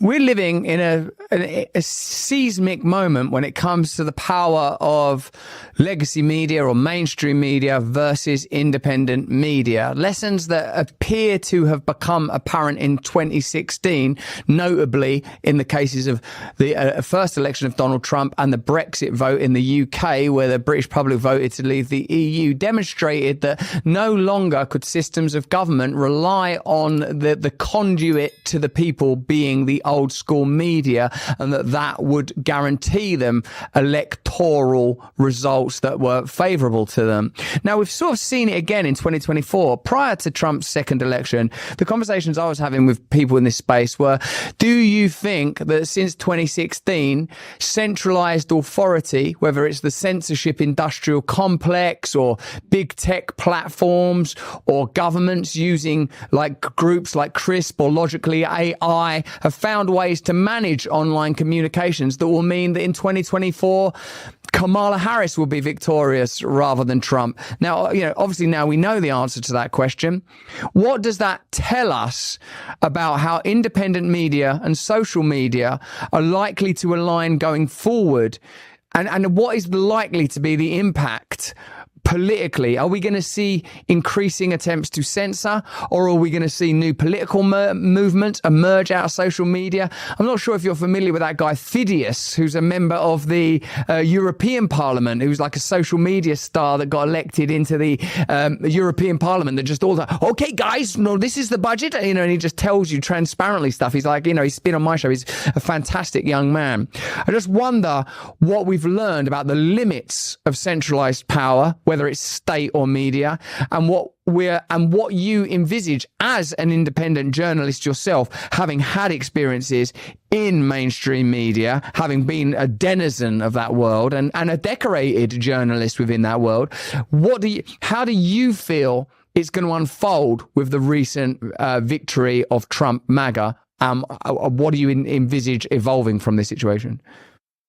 We're living in a seismic moment when it comes to the power of legacy media or mainstream media versus independent media. Lessons that appear to have become apparent in 2016, notably in the cases of the first election of Donald Trump and the Brexit vote in the UK, where the British public voted to leave the EU, demonstrated that no longer could systems of government rely on the conduit to the people being the old school media, and that would guarantee them electoral results that were favourable to them. Now, we've sort of seen it again in 2024. Prior to Trump's second election, the conversations I was having with people in this space were, do you think that since 2016, centralised authority, whether it's the censorship industrial complex or big tech platforms or governments using like groups like CRISP or Logically AI, have found ways to manage online communications that will mean that in 2024, Kamala Harris will be victorious rather than Trump? Now, obviously now we know the answer to that question. What does that tell us about how independent media and social media are likely to align going forward? And what is likely to be the impact politically? Are we going to see increasing attempts to censor, or are we going to see new political movements emerge out of social media? I'm not sure if you're familiar with that guy Phidias, who's a member of the European Parliament, who's like a social media star that got elected into the European Parliament, that just all the, okay guys, no, this is the budget, and he just tells you transparently stuff. He's like, he's been on my show. He's a fantastic young man. I just wonder what we've learned about the limits of centralized power, whether it's state or media, and what you envisage as an independent journalist yourself, having had experiences in mainstream media, having been a denizen of that world and a decorated journalist within that world. How do you feel it's going to unfold with the recent victory of Trump MAGA? What do you envisage evolving from this situation?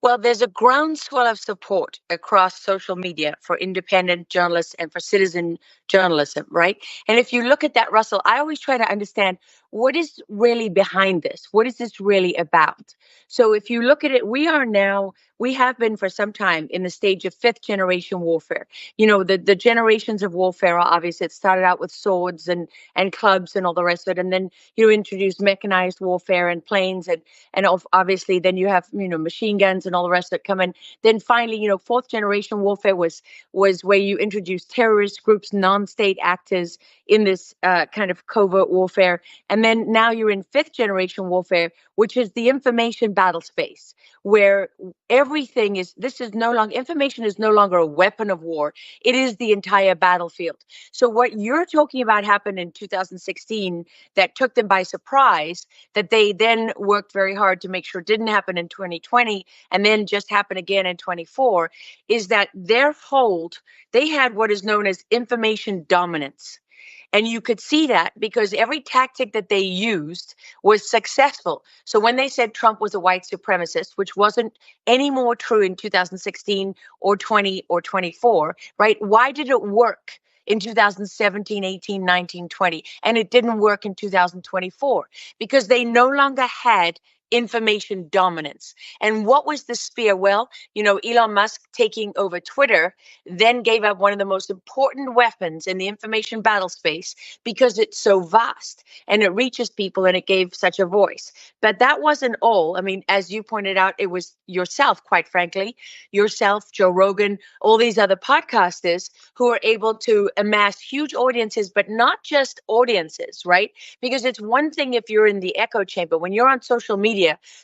Well, there's a groundswell of support across social media for independent journalists and for citizen journalism, right? And if you look at that, Russell, I always try to understand what is really behind this. What is this really about? So if you look at it, we have been for some time in the stage of fifth generation warfare. The generations of warfare are obvious. It started out with swords and clubs and all the rest of it. And then you introduce mechanized warfare and planes and obviously then you have, machine guns and all the rest of it come in. Then finally, fourth generation warfare was where you introduce terrorist groups, non-state actors in this kind of covert warfare. And then now you're in fifth generation warfare, which is the information battle space, where information is no longer a weapon of war. It is the entire battlefield. So what you're talking about happened in 2016 that took them by surprise, that they then worked very hard to make sure didn't happen in 2020 and then just happen again in 24, is that they had what is known as information dominance. And you could see that because every tactic that they used was successful. So when they said Trump was a white supremacist, which wasn't any more true in 2016 or 20 or 24, right? Why did it work in 2017, 18, 19, 20? And it didn't work in 2024 because they no longer had information dominance. And what was the spear? Well, Elon Musk taking over Twitter then gave up one of the most important weapons in the information battle space because it's so vast and it reaches people and it gave such a voice. But that wasn't all. I mean, as you pointed out, it was yourself, quite frankly, Joe Rogan, all these other podcasters who are able to amass huge audiences, but not just audiences, right? Because it's one thing if you're in the echo chamber. When you're on social media,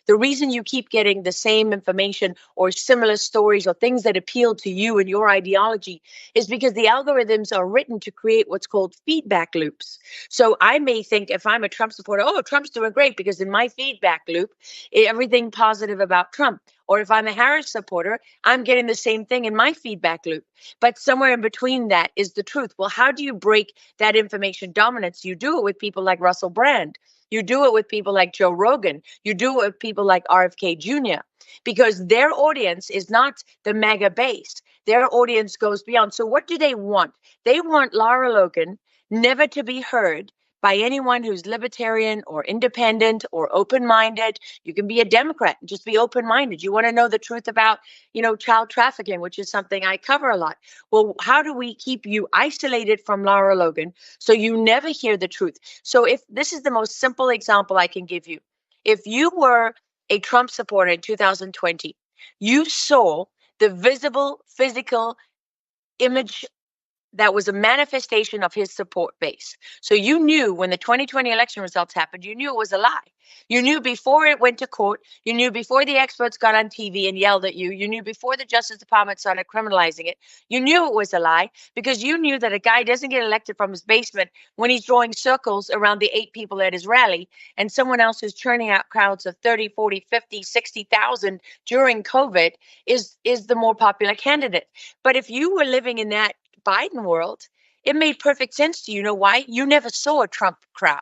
the reason you keep getting the same information or similar stories or things that appeal to you and your ideology is because the algorithms are written to create what's called feedback loops. So I may think if I'm a Trump supporter, oh, Trump's doing great because in my feedback loop, everything positive about Trump. Or if I'm a Harris supporter, I'm getting the same thing in my feedback loop. But somewhere in between that is the truth. Well, how do you break that information dominance? You do it with people like Russell Brand. You do it with people like Joe Rogan. You do it with people like RFK Jr. because their audience is not the mega base. Their audience goes beyond. So what do they want? They want Lara Logan never to be heard by anyone who's libertarian or independent or open-minded. You can be a Democrat and just be open-minded. You want to know the truth about, child trafficking, which is something I cover a lot. Well, how do we keep you isolated from Lara Logan so you never hear the truth? So if this is the most simple example I can give you, if you were a Trump supporter in 2020, you saw the visible physical image that was a manifestation of his support base. So you knew when the 2020 election results happened, you knew it was a lie. You knew before it went to court. You knew before the experts got on TV and yelled at you. You knew before the Justice Department started criminalizing it. You knew it was a lie because you knew that a guy doesn't get elected from his basement when he's drawing circles around the 8 people at his rally, and someone else who's churning out crowds of 30, 40, 50, 60,000 during COVID is the more popular candidate. But if you were living in that Biden world, it made perfect sense to you. You know why? You never saw a Trump crowd.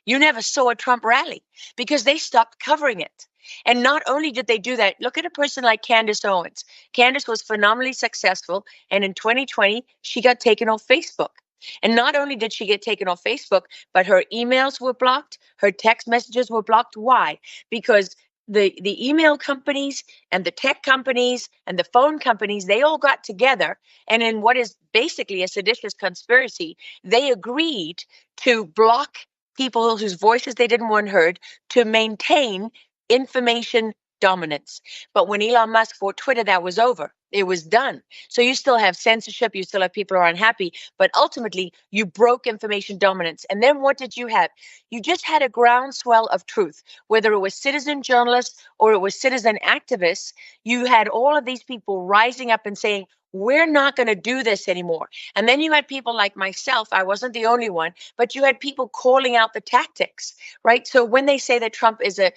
You never saw a Trump rally because they stopped covering it. And not only did they do that, look at a person like Candace Owens. Candace was phenomenally successful. And in 2020, she got taken off Facebook. And not only did she get taken off Facebook, but her emails were blocked. Her text messages were blocked. Why? Because the email companies and the tech companies and the phone companies, they all got together, and in what is basically a seditious conspiracy, they agreed to block people whose voices they didn't want heard to maintain information dominance. But when Elon Musk bought Twitter, that was over. It was done. So you still have censorship, you still have people who are unhappy, but ultimately you broke information dominance. And then what did you have? You just had a groundswell of truth, whether it was citizen journalists or it was citizen activists. You had all of these people rising up and saying, we're not going to do this anymore. And then you had people like myself, I wasn't the only one, but you had people calling out the tactics, right? So when they say that Trump is a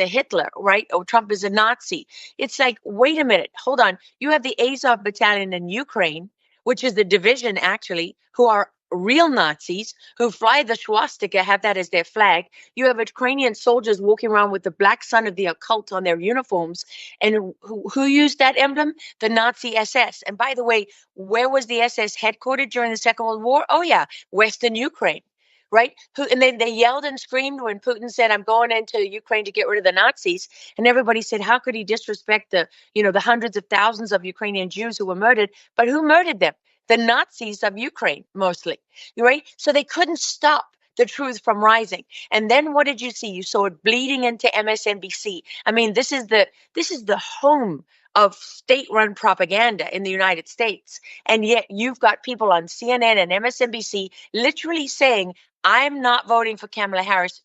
Hitler, right? Or Trump is a Nazi, it's like, wait a minute, hold on. You have the Azov battalion in Ukraine, which is the division actually, who are real Nazis who fly the swastika, have that as their flag. You have Ukrainian soldiers walking around with the black sun of the occult on their uniforms. And who used that emblem? The Nazi SS. And by the way, where was the SS headquartered during the Second World War? Oh yeah, Western Ukraine. Right? And then they yelled and screamed when Putin said, I'm going into Ukraine to get rid of the Nazis. And everybody said, how could he disrespect the hundreds of thousands of Ukrainian Jews who were murdered? But who murdered them? The Nazis of Ukraine, mostly, right? So they couldn't stop the truth from rising. And then what did you see? You saw it bleeding into MSNBC. I mean, this is the home of state-run propaganda in the United States. And yet you've got people on CNN and MSNBC literally saying, I'm not voting for Kamala Harris.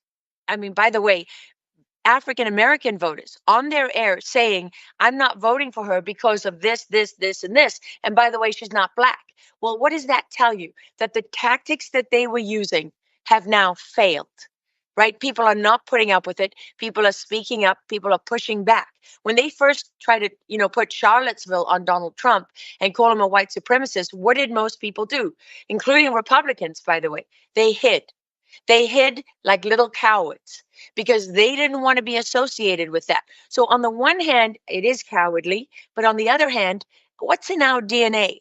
I mean, by the way, African-American voters on their air saying, I'm not voting for her because of this, this, this, and this. And by the way, she's not black. Well, what does that tell you? That the tactics that they were using have now failed, right? People are not putting up with it. People are speaking up. People are pushing back. When they first tried to, put Charlottesville on Donald Trump and call him a white supremacist, what did most people do? Including Republicans, by the way. They hid. They hid like little cowards because they didn't want to be associated with that. So on the one hand, it is cowardly, but on the other hand, what's in our DNA?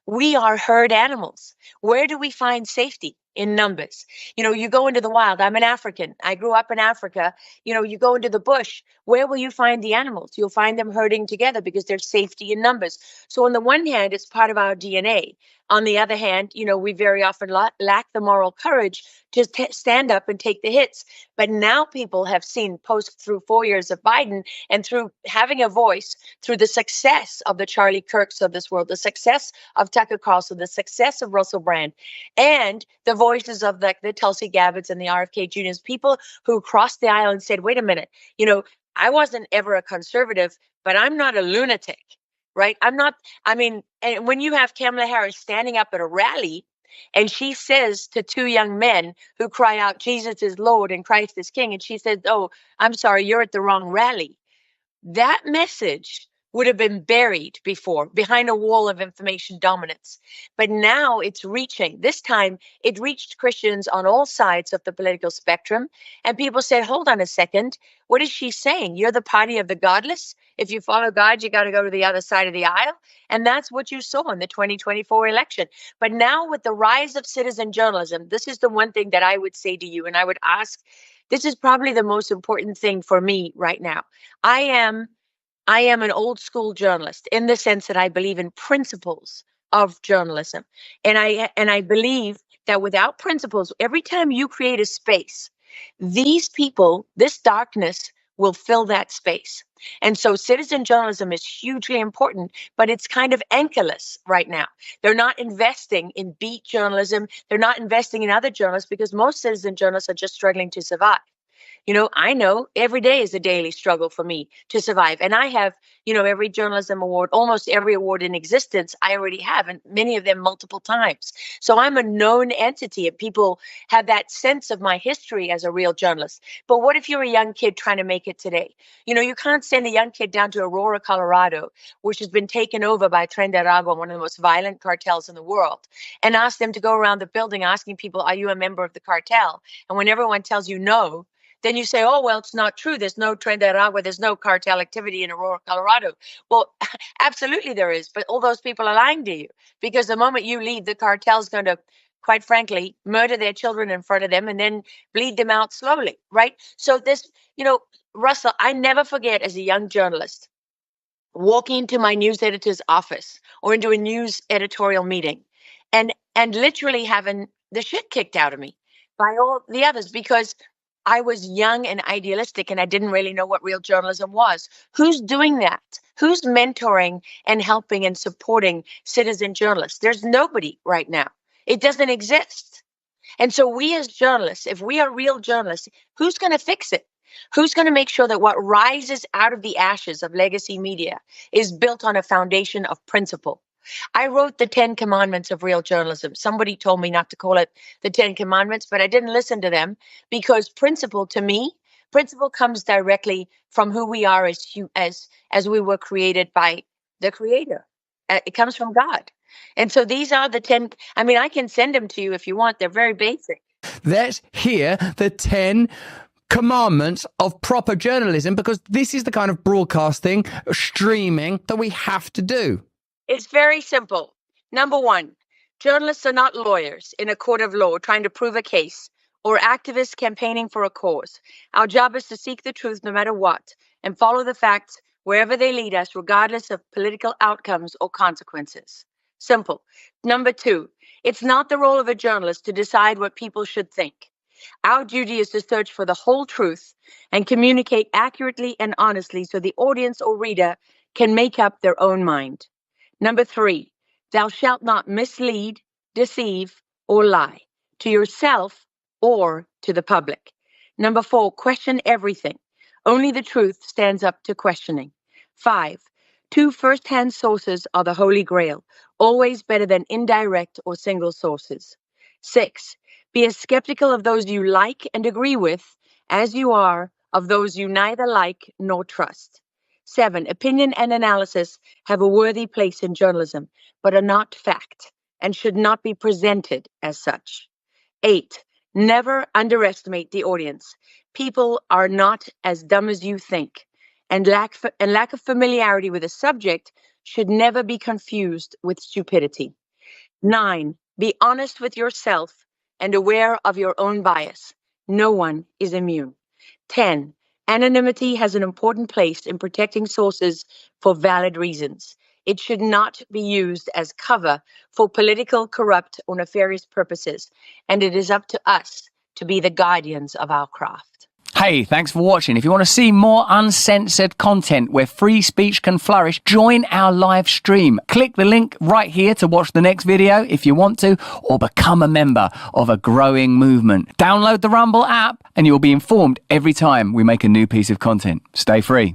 We are herd animals. Where do we find safety? In numbers. You go into the wild. I'm an African. I grew up in Africa. You go into the bush. Where will you find the animals? You'll find them herding together because there's safety in numbers. So on the one hand, it's part of our DNA. On the other hand, we very often lack the moral courage to stand up and take the hits. But now people have seen through 4 years of Biden and through having a voice, through the success of the Charlie Kirks of this world, the success of Tucker Carlson, the success of Russell Brand, and the voices of the Tulsi Gabbards and the RFK Juniors, people who crossed the aisle and said, wait a minute, I wasn't ever a conservative, but I'm not a lunatic. Right? And when you have Kamala Harris standing up at a rally and she says to 2 young men who cry out, Jesus is Lord and Christ is King, and she says, oh, I'm sorry, you're at the wrong rally. That message would have been buried before behind a wall of information dominance. But now it's reaching. This time it reached Christians on all sides of the political spectrum. And people said, hold on a second. What is she saying? You're the party of the godless. If you follow God, you got to go to the other side of the aisle. And that's what you saw in the 2024 election. But now with the rise of citizen journalism, this is the one thing that I would say to you. And I would ask, this is probably the most important thing for me right now. I am an old school journalist in the sense that I believe in principles of journalism. And I believe that without principles, every time you create a space, these people, this darkness will fill that space. And so citizen journalism is hugely important, but it's kind of anchorless right now. They're not investing in beat journalism. They're not investing in other journalists because most citizen journalists are just struggling to survive. I know every day is a daily struggle for me to survive. And I have, every journalism award, almost every award in existence, I already have, and many of them multiple times. So I'm a known entity and people have that sense of my history as a real journalist. But what if you're a young kid trying to make it today? You can't send a young kid down to Aurora, Colorado, which has been taken over by Tren de Aragua, one of the most violent cartels in the world, and ask them to go around the building asking people, are you a member of the cartel? And when everyone tells you no, then you say, oh, well, it's not true. There's no Tren de Aragua. There's no cartel activity in Aurora, Colorado. Well, absolutely there is. But all those people are lying to you because the moment you leave, the cartel's going to, quite frankly, murder their children in front of them and then bleed them out slowly. Right. So this, Russell, I never forget as a young journalist walking into my news editor's office or into a news editorial meeting and literally having the shit kicked out of me by all the others because I was young and idealistic and I didn't really know what real journalism was. Who's doing that? Who's mentoring and helping and supporting citizen journalists? There's nobody right now. It doesn't exist. And so we as journalists, if we are real journalists, who's going to fix it? Who's going to make sure that what rises out of the ashes of legacy media is built on a foundation of principle? I wrote the 10 Commandments of real journalism. Somebody told me not to call it the 10 Commandments, but I didn't listen to them because principle to me, principle comes directly from who we are as we were created by the Creator. It comes from God. And so these are the 10. I mean, I can send them to you if you want. They're very basic. Let's hear the 10 commandments of proper journalism because this is the kind of broadcasting, streaming that we have to do. It's very simple. Number one, journalists are not lawyers in a court of law trying to prove a case or activists campaigning for a cause. Our job is to seek the truth no matter what and follow the facts wherever they lead us, regardless of political outcomes or consequences. Simple. Number two, it's not the role of a journalist to decide what people should think. Our duty is to search for the whole truth and communicate accurately and honestly so the audience or reader can make up their own mind. Number three, thou shalt not mislead, deceive, or lie to yourself or to the public. Number four, question everything. Only the truth stands up to questioning. 5, 2 first-hand sources are the Holy Grail, always better than indirect or single sources. 6, be as skeptical of those you like and agree with as you are of those you neither like nor trust. 7, opinion and analysis have a worthy place in journalism, but are not fact and should not be presented as such. 8, never underestimate the audience. People are not as dumb as you think, and lack of familiarity with a subject should never be confused with stupidity. 9, be honest with yourself and aware of your own bias. No one is immune. 10, anonymity has an important place in protecting sources for valid reasons. It should not be used as cover for political, corrupt, or nefarious purposes, and it is up to us to be the guardians of our craft. Hey, thanks for watching. If you want to see more uncensored content where free speech can flourish, join our live stream. Click the link right here to watch the next video if you want to, or become a member of a growing movement. Download the Rumble app and you'll be informed every time we make a new piece of content. Stay free.